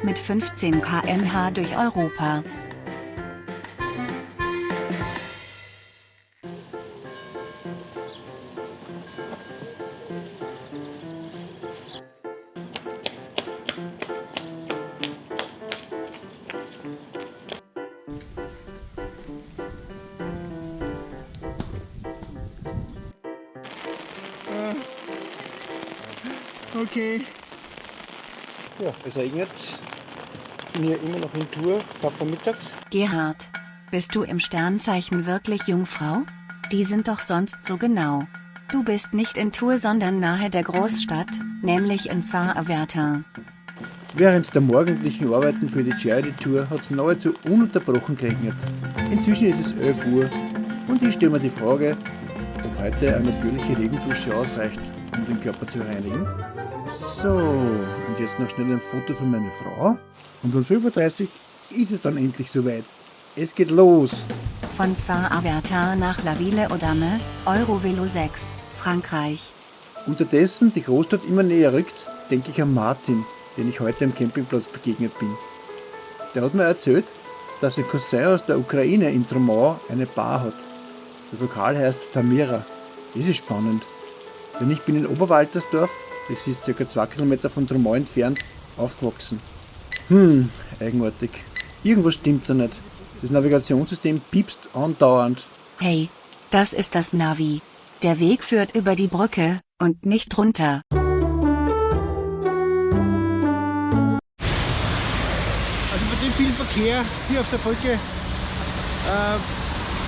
Mit 15 km/h durch Europa. Okay. Ja, es regnet. Ich bin hier immer noch in Tour, gerade von mittags. Gerhard, bist du im Sternzeichen wirklich Jungfrau? Die sind doch sonst so genau. Du bist nicht in Tours, sondern nahe der Großstadt, nämlich in Saint-Avertin. Während der morgendlichen Arbeiten für die Charity-Tour hat es nahezu ununterbrochen geregnet. Inzwischen ist es 11 Uhr und ich stelle mir die Frage, ob heute eine natürliche Regendusche ausreicht, um den Körper zu reinigen. So, und jetzt noch schnell ein Foto von meiner Frau. Und um 5:30 Uhr ist es dann endlich soweit. Es geht los! Von Saint-Avertin nach La Ville-aux-Dames, Eurovelo 6, Frankreich. Unterdessen die Großstadt immer näher rückt, denke ich an Martin, den ich heute am Campingplatz begegnet bin. Der hat mir erzählt, dass ein Cousin aus der Ukraine in Trumau eine Bar hat. Das Lokal heißt Tamira. Das ist spannend, denn ich bin in Oberwaltersdorf, das ist ca. 2 Kilometer von Trumau entfernt, aufgewachsen. Eigenartig. Irgendwas stimmt da nicht. Das Navigationssystem piepst andauernd. Hey, das ist das Navi. Der Weg führt über die Brücke und nicht runter. Also bei dem vielen Verkehr hier auf der Brücke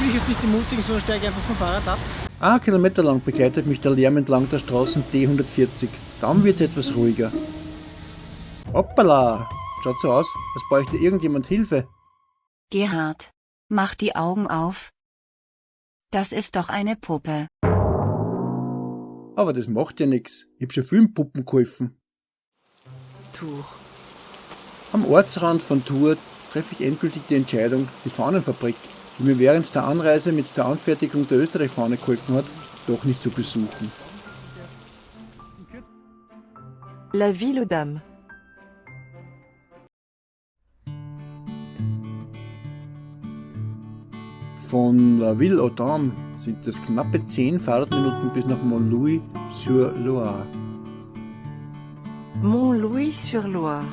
will ich jetzt nicht ermutigen, sondern steige einfach vom Fahrrad ab. 1 Kilometer lang begleitet mich der Lärm entlang der Straßen D140. Dann wird es etwas ruhiger. Hoppala! Schaut so aus, als bräuchte irgendjemand Hilfe. Gerhard, mach die Augen auf. Das ist doch eine Puppe. Aber das macht ja nichts. Ich hab schon vielen Puppen geholfen. Tuch. Am Ortsrand von Tours treffe ich endgültig die Entscheidung, die Fahnenfabrik, die mir während der Anreise mit der Anfertigung der Österreich-Fahne geholfen hat, doch nicht zu besuchen. La Ville-aux-Dames. Von La Ville-aux-Dames sind es knappe 10 Fahrradminuten bis nach Montlouis-sur-Loire. Montlouis-sur-Loire.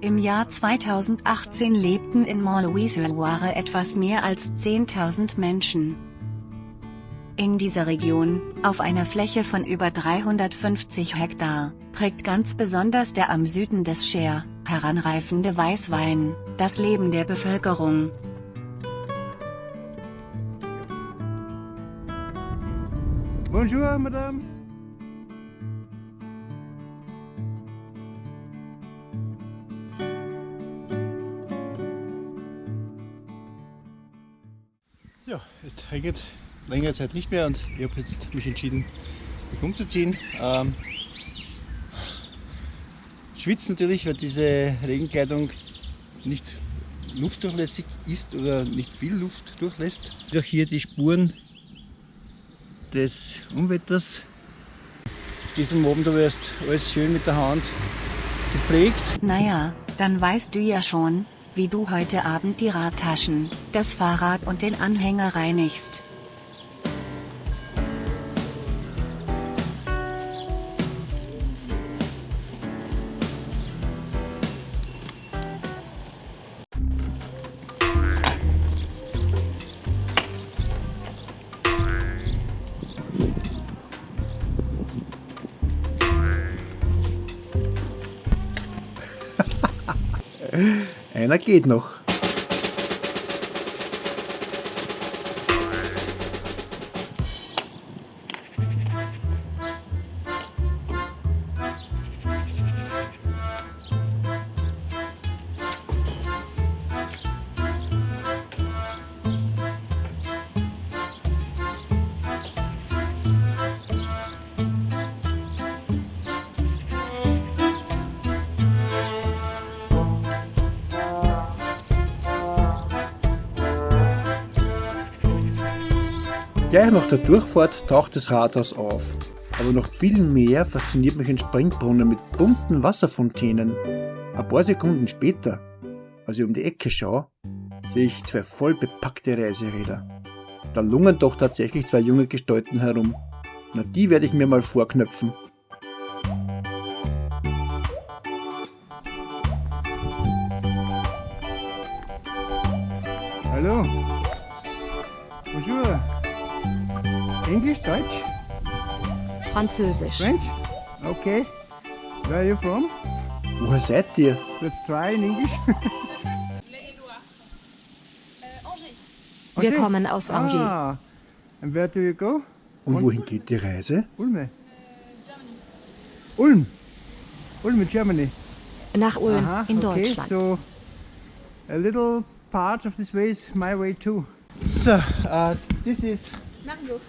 Im Jahr 2018 lebten in Montlouis-sur-Loire etwas mehr als 10.000 Menschen. In dieser Region, auf einer Fläche von über 350 Hektar, prägt ganz besonders der am Süden des Cher heranreifende Weißwein das Leben der Bevölkerung. Bonjour, Madame. Ja, es regnet längere Zeit nicht mehr und ich habe jetzt mich entschieden, mich umzuziehen. Schwitzt natürlich, weil diese Regenkleidung nicht luftdurchlässig ist oder nicht viel Luft durchlässt. Auch hier die Spuren des Unwetters. Gestern Abend habe ich erst alles schön mit der Hand gepflegt. Naja, dann weißt du ja schon, wie du heute Abend die Radtaschen, das Fahrrad und den Anhänger reinigst. Einer geht noch. Gleich nach der Durchfahrt taucht das Rathaus auf. Aber noch viel mehr fasziniert mich ein Springbrunnen mit bunten Wasserfontänen. Ein paar Sekunden später, als ich um die Ecke schaue, sehe ich 2 voll bepackte Reiseräder. Da lungern doch tatsächlich 2 junge Gestalten herum. Na, die werde ich mir mal vorknöpfen. Hallo. Bonjour. Englisch, Deutsch? Französisch. French? Okay. Where are you from? Woher seid ihr? Let's try in English. Wir kommen aus Angers. Ah. And where do you go? Und wohin geht die Reise? Ulm. Ulm. Ulm in Germany. Nach Ulm in okay, Deutschland. So a little part of this way is my way too. So, this is Margot.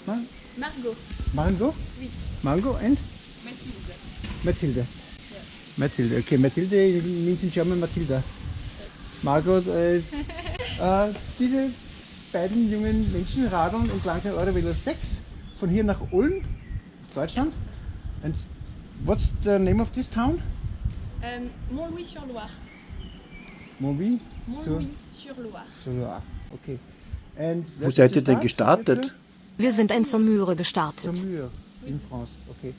Ma- Margot. Mango? Oui. Mango and? Mathilde. Mathilde. Mathilde. Okay, Mathilde means in German Matilda. Margot, diese beiden jungen Menschen radeln entlang der Eurovelo 6 von hier nach Ulm, Deutschland. And what's the name of this town? Montlouis-sur-Loire. Montlouis? Montlouis-sur-Loire. Sur-Loire. Okay. And wo seid ihr denn gestartet? Wir sind in Saumur gestartet. Saumur in France. Okay.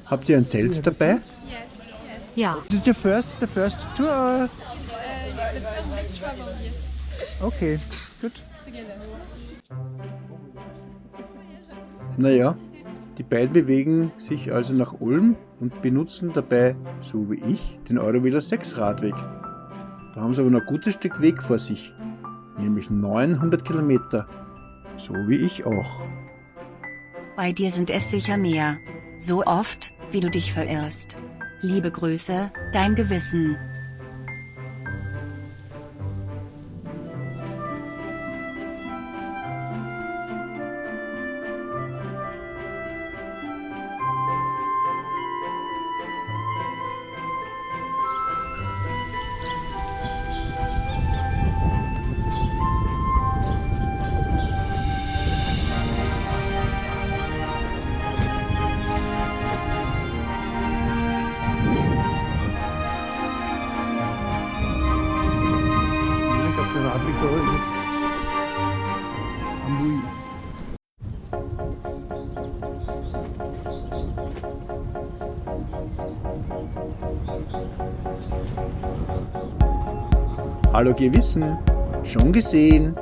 Habt ihr ein Zelt dabei? Yes, yes. Ja, This is the first tour? Or? The first big travel, yes. Okay, gut. Together. Naja, die beiden bewegen sich also nach Ulm und benutzen dabei, so wie ich, den Eurovelo 6 Radweg. Da haben sie aber noch ein gutes Stück Weg vor sich, nämlich 900 Kilometer, so wie ich auch. Bei dir sind es sicher mehr. So oft, wie du dich verirrst. Liebe Grüße, dein Gewissen. Ich glaube, der Radweg da ist am Louis. Hallo Gewissen, schon gesehen?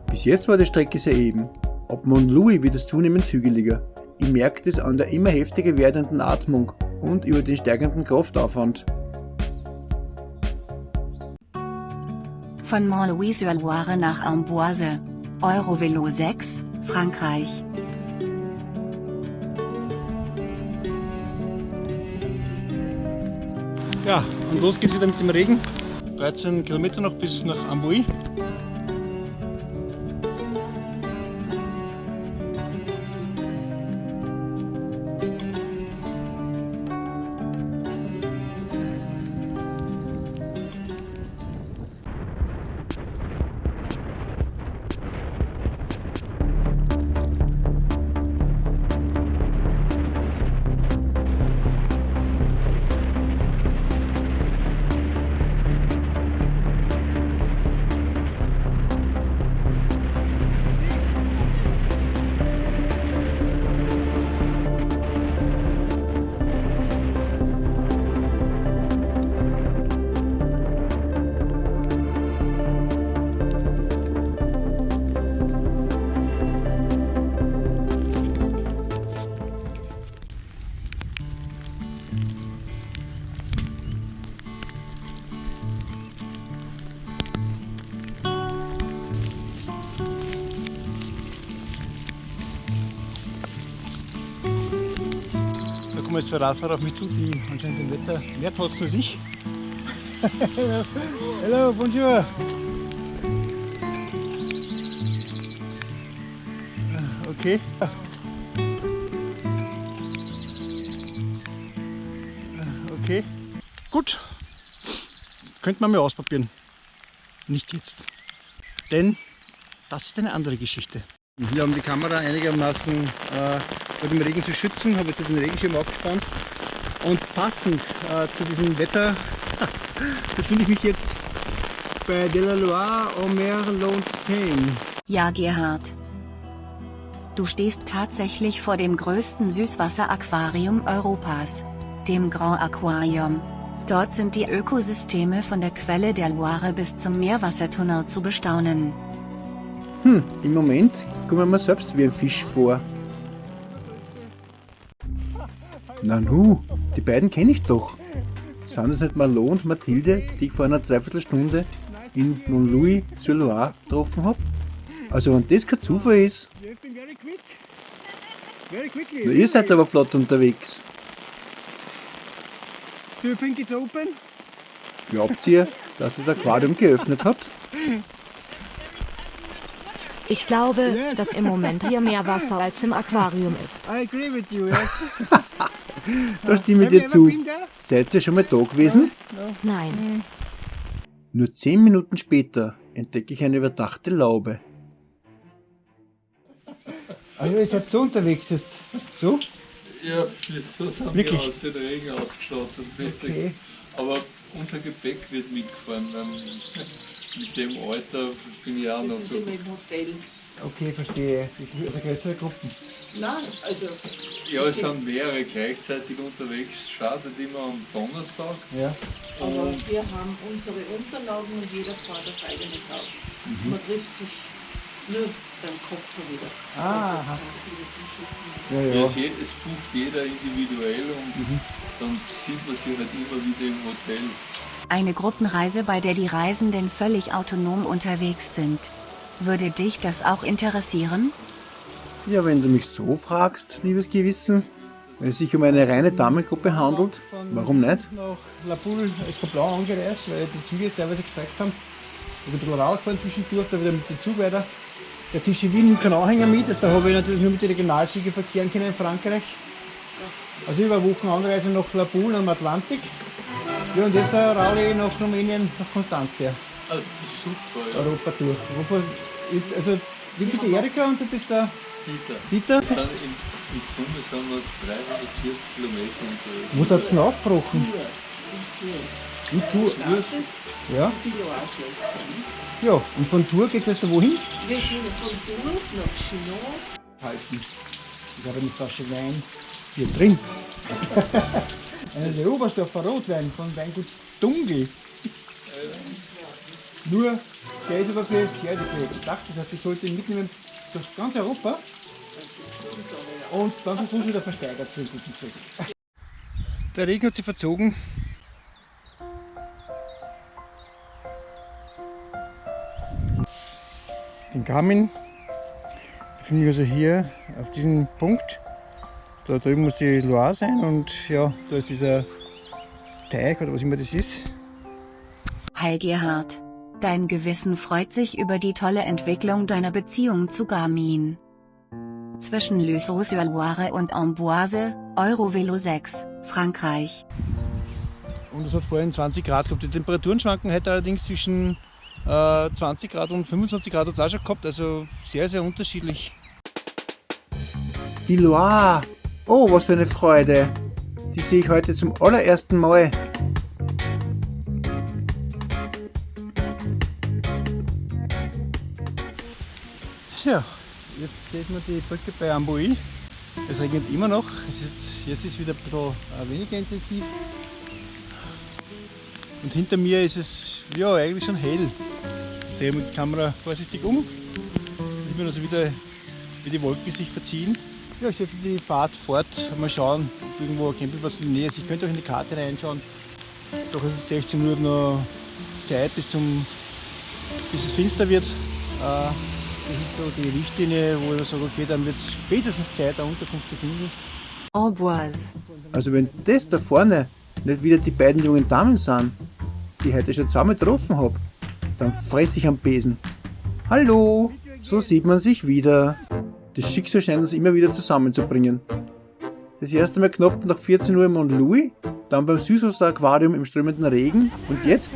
Bis jetzt war die Strecke sehr eben. Ab Montlouis wird es zunehmend hügeliger. Ich merke es an der immer heftiger werdenden Atmung und über den steigenden Kraftaufwand. Von Montlouis-sur-Loire nach Amboise. Eurovelo 6, Frankreich. Ja, und los geht's wieder mit dem Regen. 13 Kilometer noch bis nach Amboise. Da kommen jetzt zwei Radfahrer auf mich zu, die anscheinend dem Wetter mehr trotzen als ich. Hello, bonjour. Okay. Okay. Gut. Könnte man mal ausprobieren. nicht jetzt. Denn das ist eine andere Geschichte. Wir haben die Kamera einigermaßen vor dem Regen zu schützen, habe jetzt den Regenschirm aufgespannt. Und passend zu diesem Wetter befinde ich mich jetzt bei de la Loire au Mer-Lontaine. Ja, Gerhard. Du stehst tatsächlich vor dem größten Süßwasser-Aquarium Europas, dem Grand Aquarium. Dort sind die Ökosysteme von der Quelle der Loire bis zum Meerwassertunnel zu bestaunen. Im Moment kommt mir selbst wie ein Fisch vor. Nanu, die beiden kenne ich doch. Sind es nicht Marlo und Mathilde, die ich vor einer Dreiviertelstunde in Montlouis-sur-Loire getroffen habe? Also wenn das kein Zufall ist. Na, ihr seid aber flott unterwegs. Do you think it's open? Glaubt ihr, dass ihr das Aquarium geöffnet habt? Ich glaube, Yes. dass im Moment hier mehr Wasser als im Aquarium ist. I agree with you, yes. Da stimme ich Have you dir ever zu. been there? Seid ihr schon mal da gewesen? Nein. Nur 10 Minuten später entdecke ich eine überdachte Laube. Also ihr seid so unterwegs jetzt. So? Ja, so sind Wirklich? wir aus den Regen ausgestattet. Okay. Aber unser Gepäck wird mitgefahren. Mit dem Alter bin ich auch noch Das so. ist immer im Hotel. Okay, verstehe. Das sind also größere Gruppen. Nein, also Ja, es sind mehrere gleichzeitig unterwegs. Es startet immer am Donnerstag. Ja. aber wir haben unsere Unterlagen und jeder fährt auf eigenes Haus. Man trifft sich nur beim Koffer wieder. Ah, aha. Ja, Ja. ja. Es bucht jeder individuell und dann sieht man sie halt immer wieder im Hotel. Eine Gruppenreise, bei der die Reisenden völlig autonom unterwegs sind. Würde dich das auch interessieren? Ja, wenn du mich so fragst, liebes Gewissen, wenn es sich um eine reine Damengruppe handelt, warum nicht? Nach La Poule Escoblan angereist, weil die Züge teilweise gestreckt haben. Ich bin ein bisschen rausgefahren zwischendurch, da wieder mit dem Zug weiter. Der Tisch in Wien kann auch hängen mit, da habe ich natürlich nur mit den Regionalzügen verkehren können in Frankreich. Also über Wochen Anreise nach La Poule am Atlantik. Ja, und jetzt raue ich nach Rumänien, nach Constantia, Also, das ist super, ja. Europa durch. Europa ist, also, ich bin die Erika und du bist der Dieter. Dieter. In Summe sind wir 340 Kilometer unterwegs. Wo hat es denn aufgebrochen? In Tour. Ja. Ja, und von Tour geht es da wohin? Wir gehen von Tours nach Chinon. Halten. Ich habe eine Flasche Wein hier drin. Eine Oberstdorfer Rotwein von Weingut Dunkel. Nur, der ist aber für Pferdeprojekt gedacht. Das heißt, ich sollte ihn mitnehmen durch ganz Europa. Und dann von uns wieder versteigert für einen guten Zweck. Der Regen hat sich verzogen. In Garmin befinde ich also hier auf diesem Punkt. Da drüben muss die Loire sein und ja, da ist dieser Teich oder was immer das ist. Hi Gerhard. Dein Gewissen freut sich über die tolle Entwicklung deiner Beziehung zu Garmin. Zwischen Luceau-sur-Loire und Amboise, Eurovelo 6, Frankreich. Und es hat vorhin 20 Grad gehabt. Die Temperaturen schwanken heute allerdings zwischen 20 Grad und 25 Grad hat es auch schon gehabt. Also sehr, sehr unterschiedlich. Die Loire! Oh, was für eine Freude! Die sehe ich heute zum allerersten Mal. Ja, jetzt sieht man die Brücke bei Amboise. Es regnet immer noch. Jetzt ist es wieder ein bisschen weniger intensiv. Und hinter mir ist es ja eigentlich schon hell. Ich drehe die Kamera vorsichtig um. Sieht man also wieder, wie die Wolken sich verziehen. Ja, ich setze die Fahrt fort. Mal schauen, ob irgendwo ein Campingplatz in der Nähe ist. Ich könnte auch in die Karte reinschauen. Doch es ist 16 Uhr noch Zeit bis es finster wird. Das ist so die Richtlinie, wo ich sage, okay, dann wird es spätestens Zeit, eine Unterkunft zu finden. Amboise. Also wenn das da vorne nicht wieder die beiden jungen Damen sind, die ich heute schon zweimal getroffen habe, dann fress ich am Besen. Hallo, so sieht man sich wieder. Das Schicksal scheint uns immer wieder zusammenzubringen. Das erste Mal knapp nach 14 Uhr im Mont Louis, dann beim Süßwasser-Aquarium im strömenden Regen und jetzt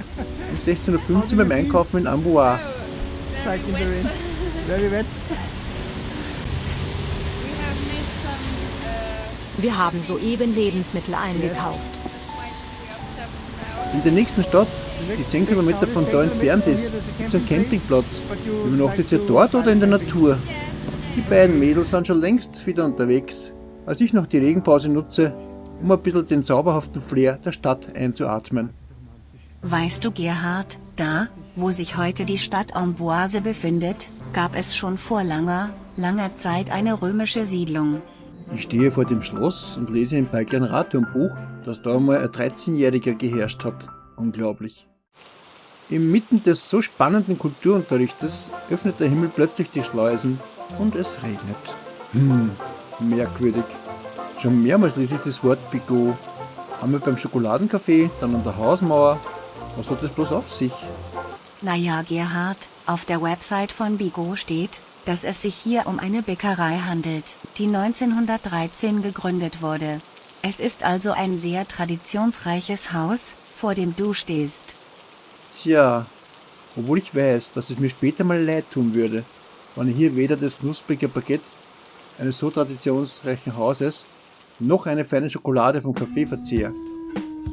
um 16.15 Uhr beim Einkaufen in Amboise. Cycling the rain. Very wet. We have made some Wir haben soeben Lebensmittel eingekauft. In der nächsten Stadt, die 10 Kilometer von da entfernt ist, gibt es einen Campingplatz. Übernachtet ihr dort oder in der Natur? Die beiden Mädels sind schon längst wieder unterwegs, als ich noch die Regenpause nutze, um ein bisschen den zauberhaften Flair der Stadt einzuatmen. Weißt du, Gerhard, da, wo sich heute die Stadt Amboise befindet, gab es schon vor langer Zeit eine römische Siedlung. Ich stehe vor dem Schloss und lese im Peiklein Radturmbuch, dass da einmal ein 13-Jähriger geherrscht hat. Unglaublich. Inmitten des so spannenden Kulturunterrichtes öffnet der Himmel plötzlich die Schleusen und es regnet. Merkwürdig. Schon mehrmals lese ich das Wort Bigot. Einmal beim Schokoladencafé, dann an der Hausmauer. Was hat das bloß auf sich? Naja, Gerhard, auf der Website von Bigot steht, dass es sich hier um eine Bäckerei handelt, die 1913 gegründet wurde. Es ist also ein sehr traditionsreiches Haus, vor dem du stehst. Tja, obwohl ich weiß, dass es mir später mal leid tun würde, wenn ich hier weder das knusprige Baguette eines so traditionsreichen Hauses, noch eine feine Schokolade vom Café verzehre.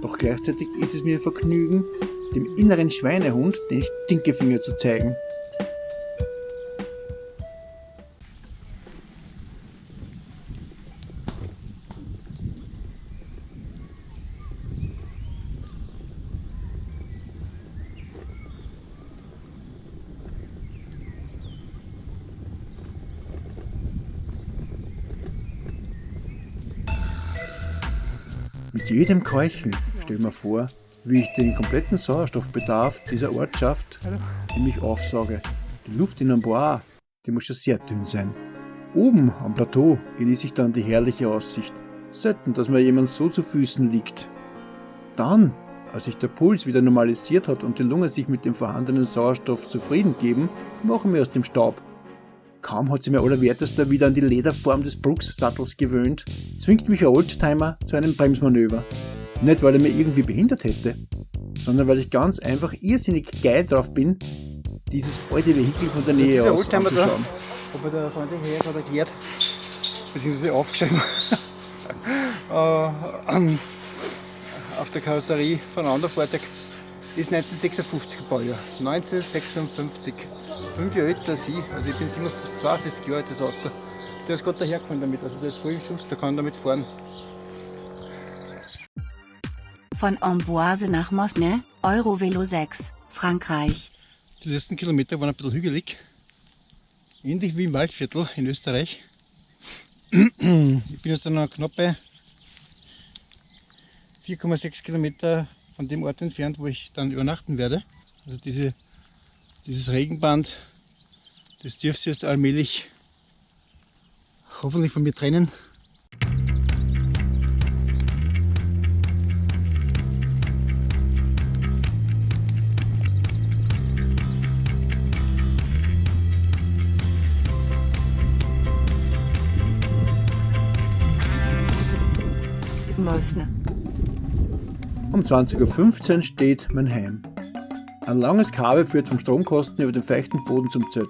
Doch gleichzeitig ist es mir ein Vergnügen, dem inneren Schweinehund den Stinkefinger zu zeigen. Mit jedem Keuchen stell mir vor, wie ich den kompletten Sauerstoffbedarf dieser Ortschaft in mich aufsauge. Die Luft in Amboise, die muss schon sehr dünn sein. Oben am Plateau genieße ich dann die herrliche Aussicht. Selten, dass mir jemand so zu Füßen liegt. Dann, als sich der Puls wieder normalisiert hat und die Lungen sich mit dem vorhandenen Sauerstoff zufrieden geben, machen wir aus dem Staub. Kaum hat sich mein Allerwertester wieder an die Lederform des Brooks-Sattels gewöhnt, zwingt mich ein Oldtimer zu einem Bremsmanöver. Nicht, weil er mir irgendwie behindert hätte, sondern weil ich ganz einfach irrsinnig geil drauf bin, dieses alte Vehikel von der Nähe aus anzuschauen. Aber der Freund hier hat erklärt, beziehungsweise aufgeschrieben, auf der Karosserie von einem anderen Fahrzeug, ist 1956 Baujahr. 1956. 5 Jahre älter als ich, also ich bin 62 Jahre alt, das Auto. Der ist gerade dahergefahren damit, also der ist voll im Schuss, der kann damit fahren. Von Amboise nach Mosne, Eurovelo 6, Frankreich. Die letzten Kilometer waren ein bisschen hügelig. Ähnlich wie im Waldviertel in Österreich. Ich bin jetzt dann noch knapp bei 4,6 Kilometer von dem Ort entfernt, wo ich dann übernachten werde. Also dieses Regenband, das dürfte jetzt allmählich hoffentlich von mir trennen. Mosne. Um 20.15 Uhr steht mein Heim. Ein langes Kabel führt vom Stromkasten über den feuchten Boden zum Zelt.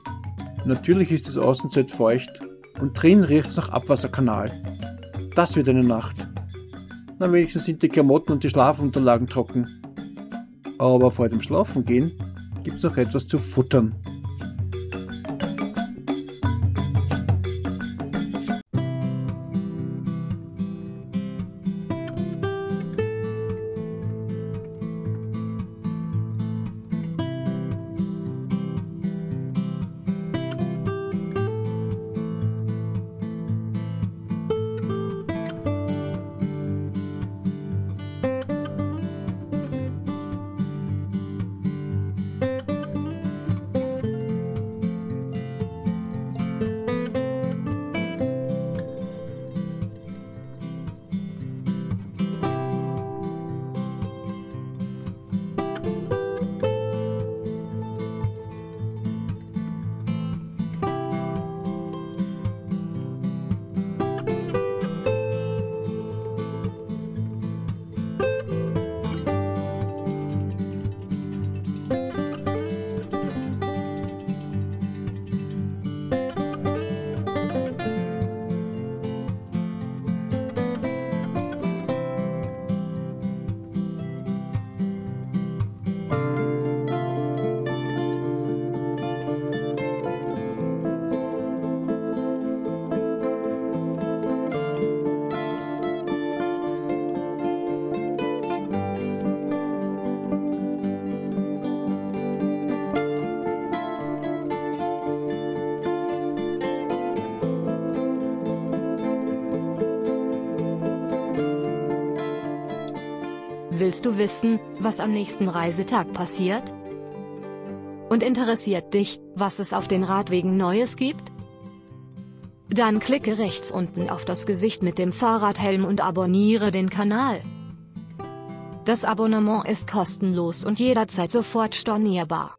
Natürlich ist das Außenzelt feucht und drin riecht es nach Abwasserkanal. Das wird eine Nacht. Na, wenigstens sind die Klamotten und die Schlafunterlagen trocken. Aber vor dem Schlafengehen gibt's noch etwas zu futtern. Willst du wissen, was am nächsten Reisetag passiert? Und interessiert dich, was es auf den Radwegen Neues gibt? Dann klicke rechts unten auf das Gesicht mit dem Fahrradhelm und abonniere den Kanal. Das Abonnement ist kostenlos und jederzeit sofort stornierbar.